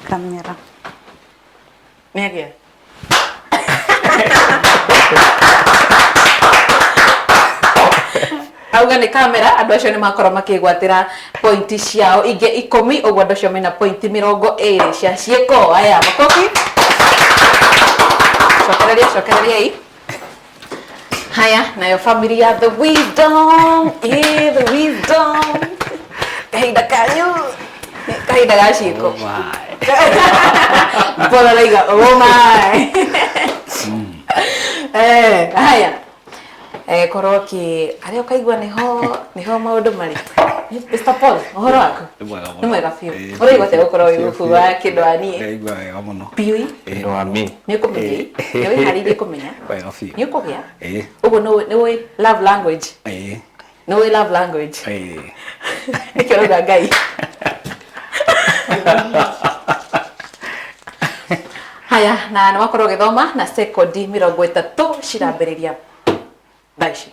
Kamera. nĩ agĩa auga nĩ kamera andũ acio nĩ makorwo makĩgwatĩra pointi ciao ingĩ 10 ũguo andũ acio mena pointi 20 cia ciĩko. Aya makofi cokereria haya nayo family ya the wisdom the wisdom kahinda kanyu kahinda ga ciĩko Paul araiga oh my haya koroki aria ukaigua niho maundu mari Mr. Paul uhoro waku ni mwega biu uraigua te gukorwo wi gukuwa kindu ani Ngaigua wega muno. biu ndo ami ni ukumenya ni wihariirie kumenya Wega biu. ni ukugia Eh. uguo ni wi love language Eh. ni wi love language Eh. nikio rauga ngai haya na nä wakorwo å gä thoma na sekondi 30 cirambä ria thaa ici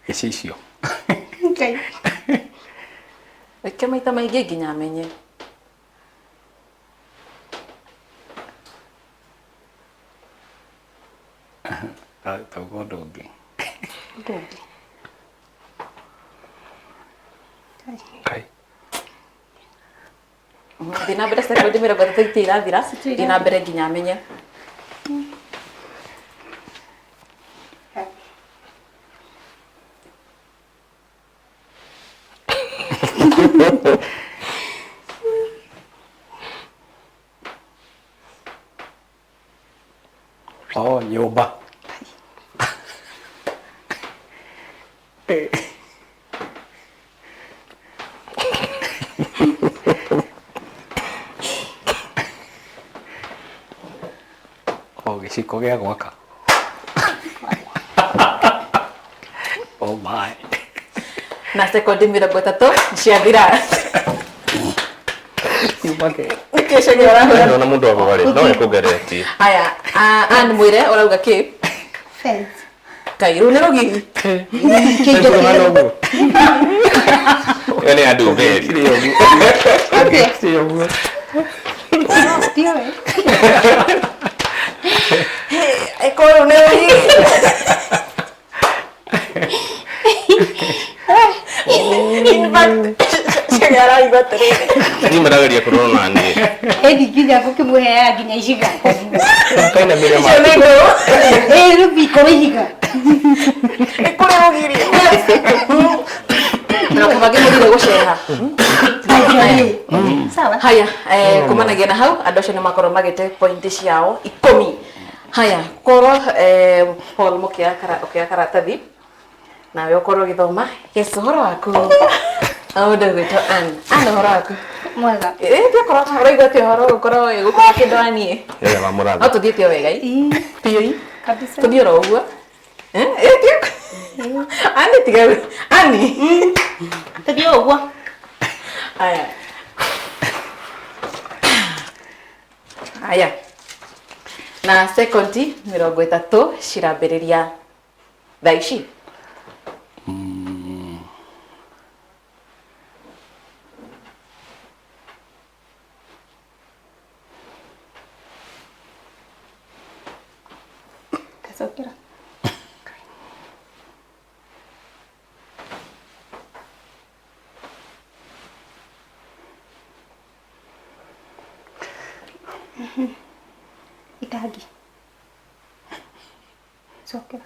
Gĩcicio. Okay. reke maita maingä nginya menye Tauga ũndũ ũngĩ. Ndũngĩ. kai thiä na mbere sekondi 30 itia irathira thiä na mbere nginya menye Nyũmba. Gĩciko gĩa gwaka. Oh my. na sekondi 30 ciathira kesho ndo na mundu wako wale no ekugereti haya and mwire urauga ki Fence. kairu ni rugi yani adu beri Ndio wewe. ekoro ni rugi in fact chegara igotere ni marageria kurona nani Edi kinya kukimuhea nginya ishiga. kaina mire ma Rubi ko ishiga. ekore rugiri na kubage muri guceha Sawa. haya kumanagia na hau andu acio ni makorwo magite pointi ciao 10 haya korwo Paul mukia karatathi nawe ukorwo githoma yesu horo waku aundo gwitwo an horo waku Mwega. ndio korwo uraigua ti horo gukorwo gukora kindu ani yeye wa murado no tuthiite wega pioi Kabisa. tuthie ro uguo ndio ani tiga ani Ndio uguo. haya haya na sekondi 30 cirambĩrĩria thaa ici Kasokera. Itagi. Sokera.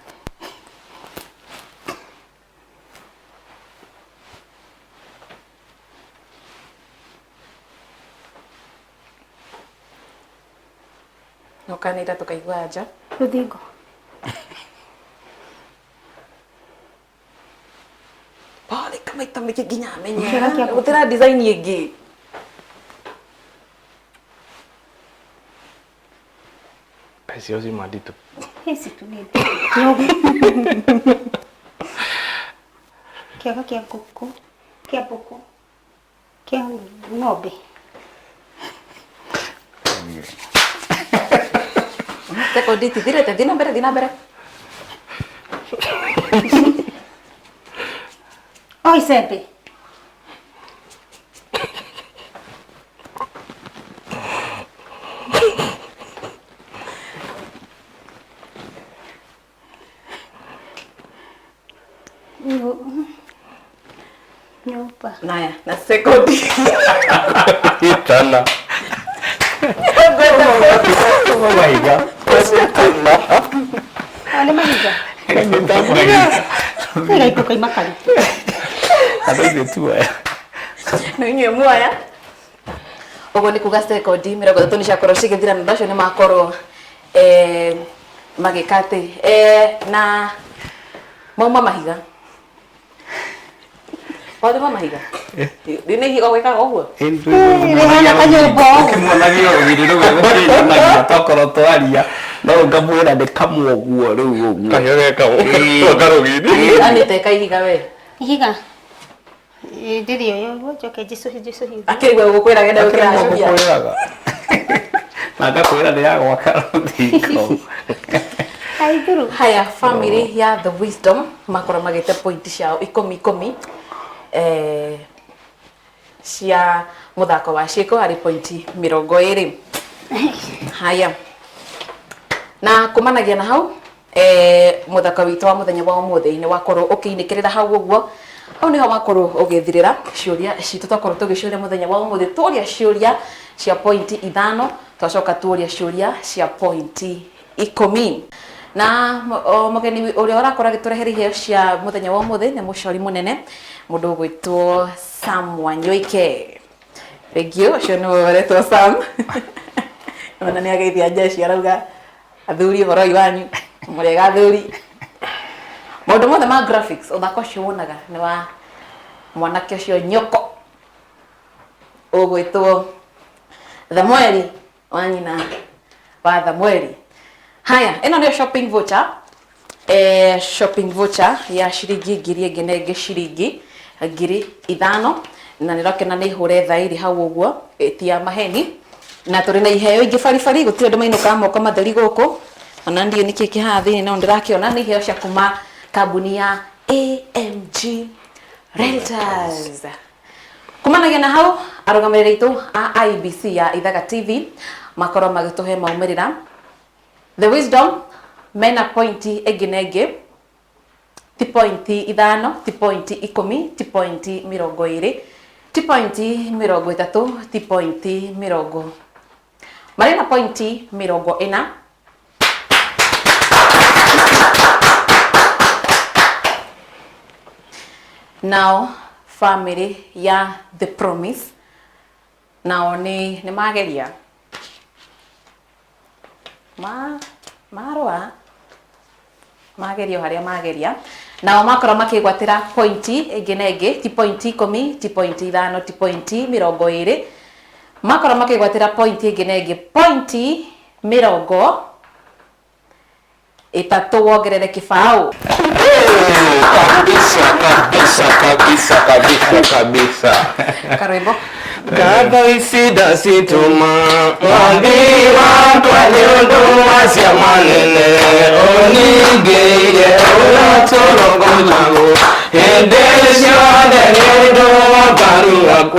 nokanĩra tũkaigua nja Ruthingo. pale kamaita maingĩ nginya menye Kĩara kĩa gũtĩra design ĩngĩ pesa yote madito Hesi tunete. Nyogo. Kiaga kia kuku. Kia puku. Kia ng'ombe. sekondi tithirĩte thiĩ na mbere Oi sembe. Nyumba. naya na sekondi itana Maiga. Ale mahiga. Ega ipuka imakari. Andũ ithuĩ tu aya. no inyuĩ muoya Ogo ni kuga sekondi mĩrongo ĩtatũ nĩ ciakorwo cigĩthira na ndacio nĩ makorwo magĩkate na mauma mahiga. Wale mama higa. Dine higa gwĩkaga ũguo. Rehana kanyũmba ũguo. Kimwonagia ũgirĩru gwa na tokoro twaria no ngamwĩra ndĩkamwo ũguo rĩu ũguo. Kahĩo geka ũgarũgiri. Anĩte kaihiga we. Ihiga. Ndĩrĩ ũyũ ũguo njoke Jesũ higa. Akĩigua gũkwĩra genda gũkĩra cubia. Na ngakwĩra nĩ ya gwaka rũthingo. Haya, family ya The Wisdom makorwo magĩte point ciao 10 cia muthako wa ciĩko harĩ point 20. Haya, na kumanagia na hau muthako witũ wa muthenya wa ũmũthĩ nĩ wakorwo ũkĩinĩkĩrĩra hau ũguo. Hau nĩho wakorwo ũgĩthirĩra ciũria citũ twakorwo tũgĩciũria muthenya wa ũmũthĩ, tũria ciũria cia point 5 twacoka tũria ciũria cia point 10. Na mugeni uria urakora giturehere iheo cia muthenya wa ũmũthĩ nĩ mũcori mũnene mũndũ gwĩtwo Sam Wanyoike. Thank you, ũcio nĩ woretwo Sam. Ona nĩ ageithia jeshi arauga athuri ũhoro iwanyu mũrega athuri. Maũndũ mothe ma graphics ũthaka ũcio wonaga nĩ wa mwanake ũcio nyoko ũgwĩtwo Thamweri wa nyina wa Thamweri. Haya, ĩno nĩ shopping voucher. Shopping voucher ya ciringi ngiri ĩngĩ na ĩngĩ ciringi ngiri 5 na nĩrakena nĩ hũre thaĩri hau ũguo ti ya maheni. Na tũrĩ na iheo ingĩ baribari gũtirĩ andũ mainũka moko matheri gũkũ. Ona ndiũ nĩkĩ kĩhaha thĩinĩ no ndĩrakĩona nĩ iheo cia kuma kambuni ya AMG Rentals. Kumanagia na hau arũgamĩrĩri aitũ a IBC ya Ithaga TV makorwo magĩtũhe maumĩrĩra. The Wisdom mena point ĩngĩ na ĩngĩ ti point 5 ti point 10 ti point 20 ti point 30 ti point 20 marĩ na point 40. Now family ya The Promise nao nĩ mageria marwa magerio harĩa mageria nao makorwo makĩgwatĩra point ĩngĩ na ĩngĩ ti point 10 ti point 5 ti point 20 makorwo makĩgwatĩra point ĩngĩ na ĩngĩ point 30 wongerere kĩbaũ. Kabisa. Karwimbo. Gaba isida situma Wandi wakwa ni unduma cia manene Onigire uratũrongo nago Hĩndĩ ciothe ni ũndũ wa mbaru waku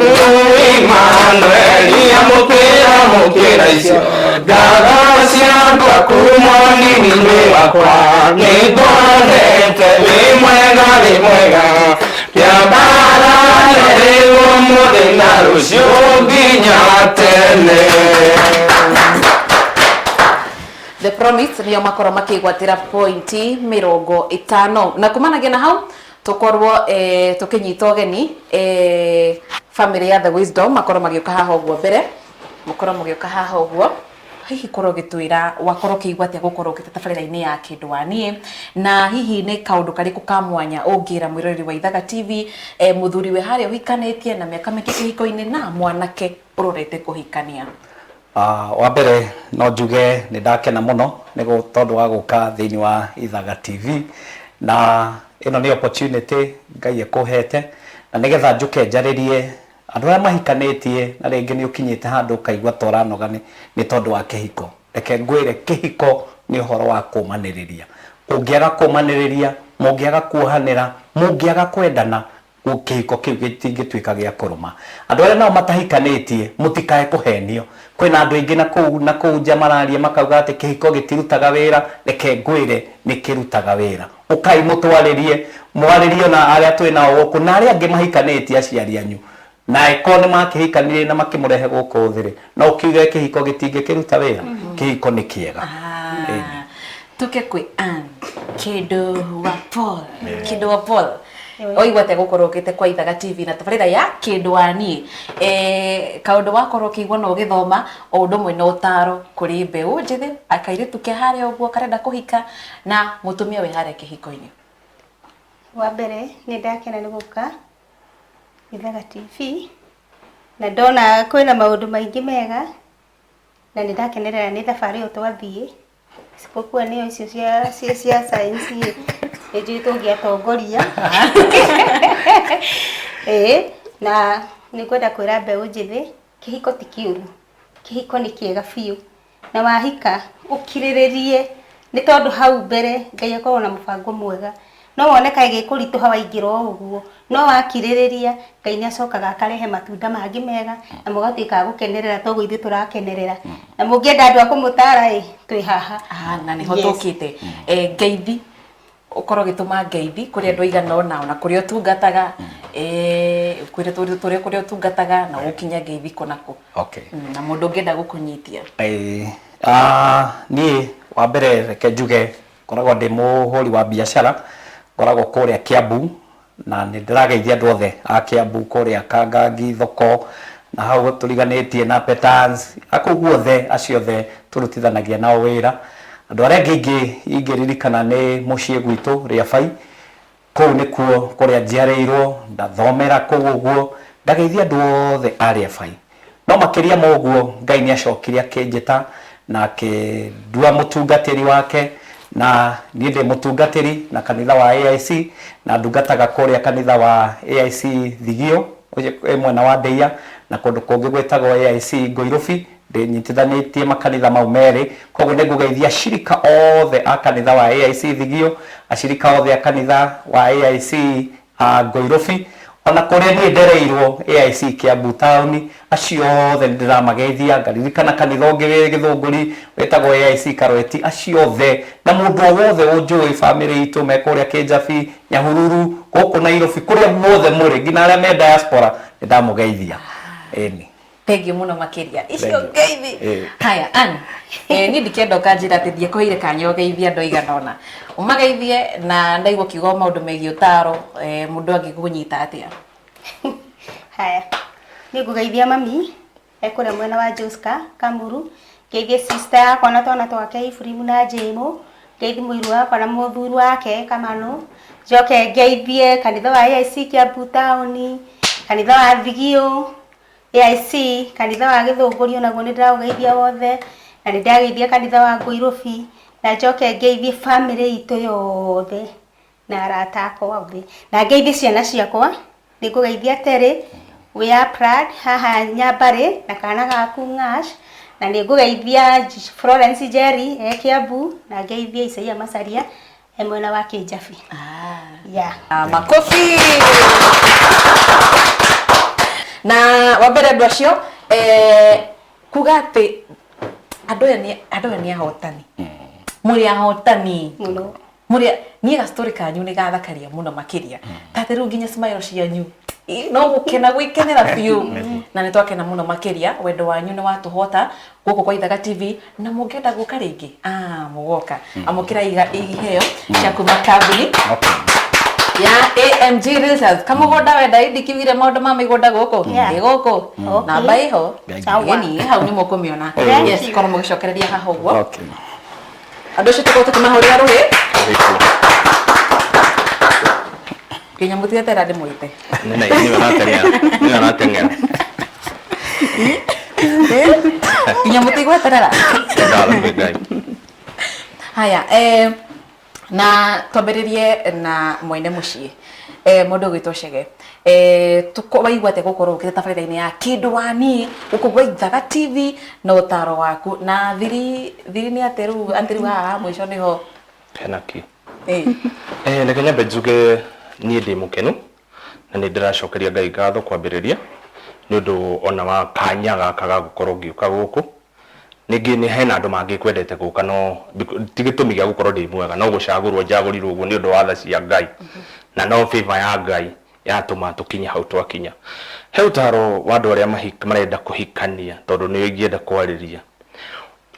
Emmanuel amũkĩra icio Ngaga ciakwa kuma nini wakwa Nĩngwendete wĩ mwega Kĩambara nĩrĩguo mũthĩ na rũciũ nginya tene. The Promise nĩo makorwo makĩgwatĩra point 50 na kumanagia na hau tukorwo tukinyita ũgeni family ya The Wisdom makorwo magĩũka haha ũguo mbere mukorwo mũgĩũka haha ũguo hihi korwo gĩtwĩra wakorwo kĩigwatia gũkorwo gĩtatabarĩra-inĩ ya Kĩndũ-Anie na hihi nĩ kaũndũ karĩkũ ka mwanya ũngĩra mwĩroreri wa Ithaga TV mũthuriwe harĩa ũhikanĩtie na mĩaka mĩingĩ kĩhiko-inĩ na mwanake ũrorete kũhikania. Wa mbere no njuge nĩ ndakena mũno nĩ tondũ wa gũka thĩinĩ wa Ithaga TV na ĩno nĩ opportunity Ngai ekũhete na nĩgetha njũke njarĩrie andũ arĩa mahikanĩtie na rĩngĩ nĩ ũkinyĩte handũ kaigua toranoga nĩ tondũ wa kĩhiko. Reke ngwĩre kĩhiko nĩ ũhoro wa kũmanĩrĩria. Ũngĩaga kũmanĩrĩria, mũngĩaga kuohanĩra, mũngĩaga kwendana, kĩhiko kĩu gĩtingĩtuĩka gĩa kũrũma. Andũ arĩa nao matahikanĩtie mũtikae kũhenio. Kwĩna andũ aingĩ na kũu nja mararia makauga atĩ kĩhiko gĩtirutaga wĩra. Reke ngwĩre nĩ kĩrutaga wĩra. Ũkai mwarĩrie na arĩa twĩ nao gũkũ na arĩa angĩ mahikanĩtie aciari anyu. Na eko nĩ makĩhikanire na makĩmũrehe gũkũ thĩ no ũkiuge kĩhiko gĩtingĩkĩruta wĩra. Kĩhiko nĩ kĩega. Tuke kwĩ Kĩndũ wa Paul. oigwate gukorwo ukite kwa Ithaga TV na tabarira ya Kindwani kaundu wakorwo kigwa no githoma o undu mwe na utaro kuri mbeu njithi akairitu ke haria uguo karenda kuhika na mutumia we haria kihiko-ini. Wa mbere ni ndakena ni guka Ithaga TV na ndona kwina maundu maingi mega na ni ndakenerera ni thabari utwathie isipokuwa niyo icio cia science ndio tungiatongoria na ni kwenda kwira mbeu njithi kihiko ti kiuru, kihiko ni kiega biu na wahika ukiriririe ni tondu hau mbere Ngai akorwo na mubango mwega no woneka igikũritũha waingĩra ũguo no wakirĩrĩria Ngai nĩ acokaga akarehe matunda mangĩ mega na mũgatuĩka gũkenerera toguo ithuĩ tũrakenerera na mũngĩenda andũ a kũmũtara twĩ haha na nĩho tũkĩte ngeithi ukorwo gituma ngeithi kuri andu igana ona na kuri otungataga kuri kuri otungataga na gukinya ngeithi konako okay na mundu ngenda gukunyitia ni wa mbere reke njuge koragwo ndi muhuri wa biashara koragwo kuria Kiambu na ni ndirageithia andu othe a Kiambu kuria Kangangi thoko na hau turiganitie na Petans ako guothe acio othe turutithanagia nao wira andu aria ngingi ingiririkana ni mucii gwitu Riabai kou nikuo kuria njiarirwo ndathomera kou uguo ndageithia andu othe a Riabai no makiria moguo Ngai ni acokiria kinjita na akindua mutungatiri wake na niĩ ndĩ mutungatiri na kanitha wa AIC na ndungataga kuria kanitha wa AIC Thigio mwena wa Ndeia na kundu kungi gwetagwo AIC Ngoirobi ndinyitithanitie makanitha mau meri koguo nĩ ngũgeithia ashirika othe a kanitha wa AIC Thigio ashirika othe a kanitha wa AIC Ngoirobi ona kuria niĩ ndereirwo AIC Kiambu town acio othe ndĩramageithia ngaririkana kanitha ũngĩ wĩ Gĩthũngũri wetagwo AIC Karweti acio othe na mũndũ wothe ũnjũĩ family itũ me kuria Kĩnjabi Nyahururu gũkũ Nairobi kuria guothe mũrĩ nginya arĩa me diaspora ndamũgeithia eni thengiũ muno makiria icio ngeithi haya an ni ndikenda ukanjira ati ndiekoire kanya ugeithia andu igana ona umageithie na ndaigua kiugo maundu megie utaro mundu angikunyita atia haya ni ngugeithia mami ekuria mwena wa Joska Kamuru ngeithie sister yakwa na twana twake Ifrimu na Jemo ngeithi muiru wakwa na muthuri wake Kamano njoke ngeithie kanitha wa AIC Kiambu town kanitha wa Thigio AIC kanitha wa Gĩthũngũri onaguo nĩ ndĩraũgeithia wothe na nĩ ndageithia kanitha wa Ngoirobi na njoke ngeithie family itũ yothe na arata akwa othe na ngeithie ciana ciakwa nĩ ngũgeithia Terry we are proud haha Nyambari na kana gaku Ng'ash na nĩ ngũgeithia Florence Jerry Kiambu na ngeithia Isaia Macharia mwena wa Kĩnjabi makofi na wambere andu acio kuga ati andu aya ni ahotani muri ahotani muno muri ni ga story kanyu ni gathakaria muno makiria tate ru nginya smile cianyu no gukena gwikenera biu na ni twakena muno makiria wendo wanyu ni watuhota guku kwa Ithaga TV na mungenda guka ringi mugoka amukira iheo cia kuma kambuni ya AMG Research kama goda wenda indikivire maundu ma migoda goko goko na baiho yani hau ni mukumiona yes kono mugicokereria haha uguo okay andu cio tuko tukimahurira ruhi kinya mutigatera ndi muite ni anatengera kinya mutigweterera haya na twambĩrĩrie na mwene muciĩ mundu gwitwo Chege waiguate gukorwo ukite tabarĩra-inĩ ya Kindwani guku gwa Ithaga TV na utaro waku na thiri nĩ ateru antiru haha mwisho niho henaki reke nyambe njuge niĩ ndĩ mũkenu na nĩ ndĩracokeria Ngai ngatho kwambĩrĩria nĩ ũndũ ona wa kanya gaka ga gukorwo ngiũka gũkũ ningĩ nĩ hena andũ mangĩ kwendete gũka no ti gĩtũmi gĩa gũkorwo ndĩ mwega no gũcagũrwo njagũrirwo ũguo nĩ ũndũ wa tha cia Ngai na no favor ya Ngai yatũma tũkinye hau twakinya he ũtaro wa andũ arĩa marenda kũhikania tondũ nĩ ingĩenda kwarĩria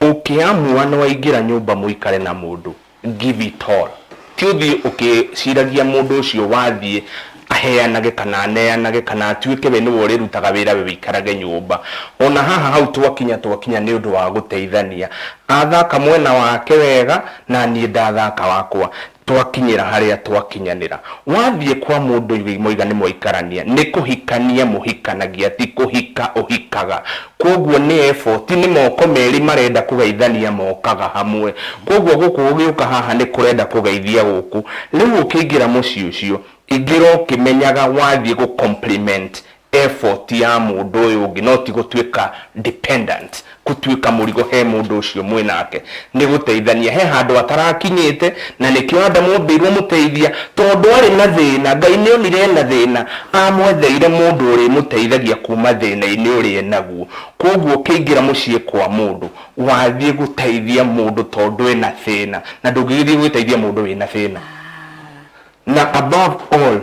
ũkĩamua nĩ waingĩra nyũmba mũikare na mũndũ give it all ti ũthiĩ ũkĩciragia mũndũ ũcio wathiĩ aheanage kana aneanage kana atuike we niwe urirutaga wira we wikarage nyumba. Ona haha hau twakinya ni undu wa guteithania, athaka mwena wake wega na nie ndathaka wakwa, twakinyira haria twakinyanira. Wathie kwa mundu moiga ni moikarania ni kuhikania muhikanagia, ti kuhika uhikaga. Koguo ni effort, ni moko meri marenda kugeithania mokaga hamwe. Koguo guku ugiuka haha ni kurenda kugeithia guku, riu ukiingira muci ucio igiro kimenyaga wathie go compliment effort ya mundu uyu ungi, no ti gutuika dependent, kutuika murigo he mundu ucio mwinake. Ni guteithania he handu atarakinyite, na nikio anda mumbirwo muteithia tondu ari na thina. Ngai ni onire na thina, amwetheire mundu uri muteithagia kuma thina-ini uri enaguo. Koguo kiingira mucie kwa mundu wathie guteithia mundu tondu ena thina, na ndungithie guteithia mundu wina thina. Na above all,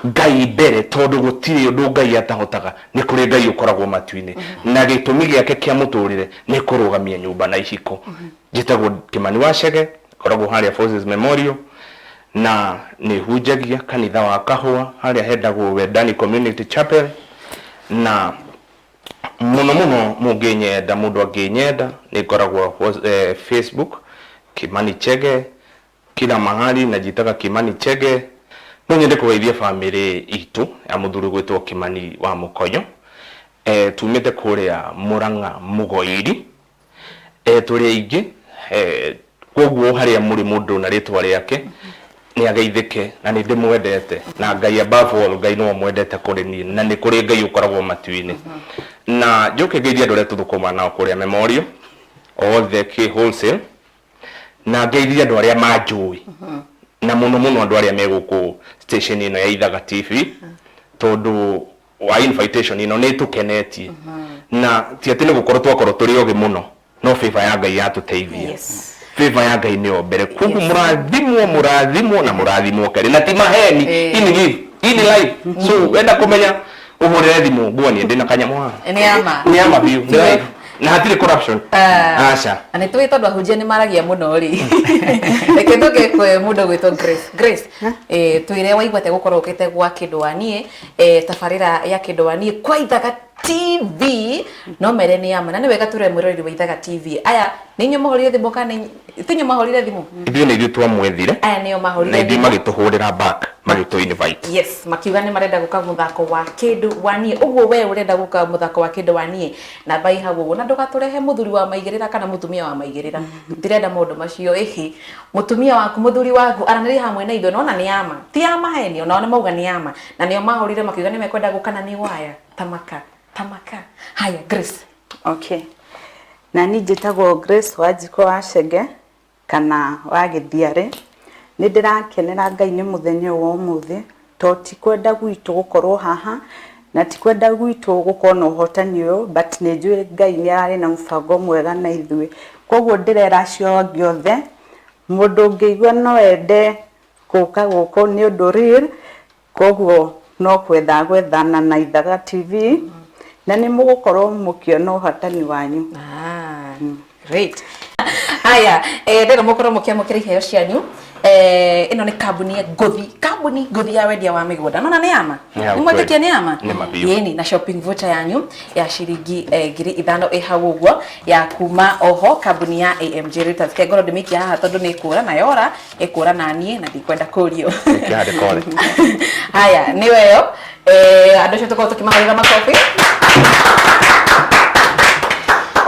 Ngai mbere, tondu gutiri undu Ngai atahotaga, ni kuri Ngai ukoragwo matu-ini, na gitumi giake kia muturire ni kurugamia nyumba na iciko. Njitagwo Kimani wa Chege, koragwo haria Forces Memorial, na ni hunjagia kanitha wa Kahua haria hendagwo Wendani Community Chapel. Na muno munginyenda, mundu anginyenda, ni koragwo Facebook Kimani Chege, kila mahali najitaga Kimani Chege. No nyende kugeithia family itu ya muthuri gwitwo Kimani wa Mukonyo. Tumite kuria Muranga Mugoiri. Turi aingi koguo haria muri mundu na ritwa riake ni ageithike, na ni ndimwendete, na Ngai above all, Ngai no mwendete kuri ni, na ni kuri Ngai ukoragwo matu-ini. Na njoke ngeithia andu aria tuthukuma nao kuria Memorial all the key wholesale, na ngeithia andu aria manjui na muno andu aria meguku station ino ya Ithaga TV, tondu wa invitation ino ni tukenetie, na ti ati ni gukorwo twakorwo turi ogi muno, no favor ya Ngai yatuteithia. Yes. Favor ya Ngai ni ombere. Koguo murathimwo na murathimwo kare, na ti maheni ini live. So wenda kumenya uhurire thimu nguoni ndina kanyamu ni ama biu na hatire corruption. Acha ani twi tondu ahunjia ni maragia muno ri reke nduke kwe mundu gwitwo Grace. Twire waigwate gukorwo ukite gwa Kĩndũ-wa-niĩ, tabarĩra ya Kĩndũ-wa-niĩ kwa Ithaga TV, no mere ni ama, na ni wega ture mwirori wa Ithaga TV. Aya ninyo mahorire thimu kana tinyo mahorire thimu? Ithuĩ nĩ ithuĩ twamwethire, aya nĩo mahorire na ithuĩ magĩtũhũrĩra back, magĩtũ invite. Yes, makiuga ni marenda guka muthako wa Kĩndũ-wa-niĩ. Uguo we urenda guka muthako wa Kĩndũ-wa-niĩ, na bai hagu na ndugaturehe muthuri wa maigirira kana mutumia wa maigirira. Ndirenda maundu macio. Mutumia waku muthuri waku aranĩria hamwe na ithuĩ, nona ni ama, ti ama heni, ona mauga ni ama, na nĩo mahorire makiuga ni mekwenda gukana ni waya tamaka. Haya Grace. Okay. Na ni njitagwo Grace Wanjiko wa Chege kana wa Githiare. Ni ndirakenera Ngai ni muthenya wa umuthi, to ti kwenda gwitu gukorwo haha, na ti kwenda gwitu gukorwo na uhotani uyu, but ni njui Ngai ni ari na mfango mwega na ithuĩ. Koguo ndirera acio angĩ othe, mundu ngĩigua no ende guka guku ni undu real, koguo no gwethana na Ithaga TV, na ni mugukorwo mukiona uhatani wanyu. Great. Haya, ndĩrenda mukorwo mukiamukĩra iheo cianyu. Ino ni kambuni ya Ngothi ya wendia wa migunda. Nona ni ama? Ni mwetikia ni ama? Yeni na shopping voucher yanyu ya shiringi 5,000 hau uguo ya kuma oho kambuni ya AMG Realtors. Kegoro ndimikia haha tondu ni kura na yora ikura na nie na ndikwenda kurio. Haya, ni weyo andu acio tukorwo tukimahorera makofi.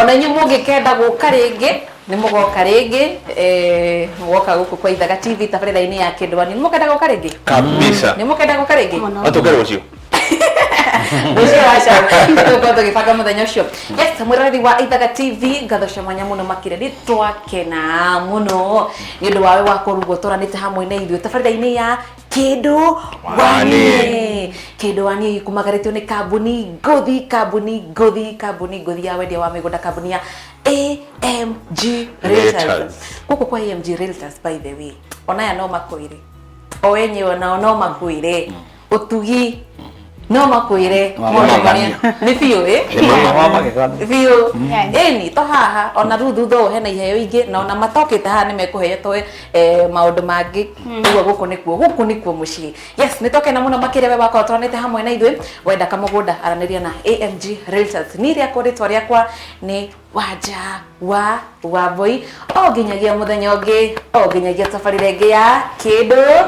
Ona nyu mungikenda guka ringi ni mugoka ringi, mugoka guku kwa Ithaga TV tabarĩra-inĩ ya Kĩndũ-wa-niĩ. Ni mukenda guka ringi kabisa? Ni mukenda guka ringi? Atukere ucio ucio wacha tuko tugibanga muthenya ucio. Yes, mwirori wa Ithaga TV, ngatho cia mwanya muno makire ni twakena muno ni undu wawe wa kurugwo tũranĩte hamwe na ithuĩ tabarĩra-inĩ ya Kĩndũ-wa-niĩ. Kĩndũ-wa-niĩ kumagaritio ni kambuni Ngothi ya wendia wa migunda, kambuni ya AMG Realtors. Kuko kwa AMG Realtors, by the way, onaya no makwire o enyewe no makwire utugi no makwire nĩ biũ biũ ĩni to haha ona rĩu thutha hena iheo ingĩ na ona matokĩte haha nĩ mekũheo toe maũndũ mangĩ ũguo gũkũ nĩkuo mũciĩ. Yes, nĩ tokena mũno makĩria we wakorwo tũranĩte hamwe na ithuĩ wenda kamũgũnda aranĩria na AMG Realtors. Niĩ rĩakwa rĩtwa rĩakwa nĩ Wanja wa Wambui, o nginyagia mũthenya ũngĩ, o nginyagia tabarĩra ĩngĩ ya kĩndũ.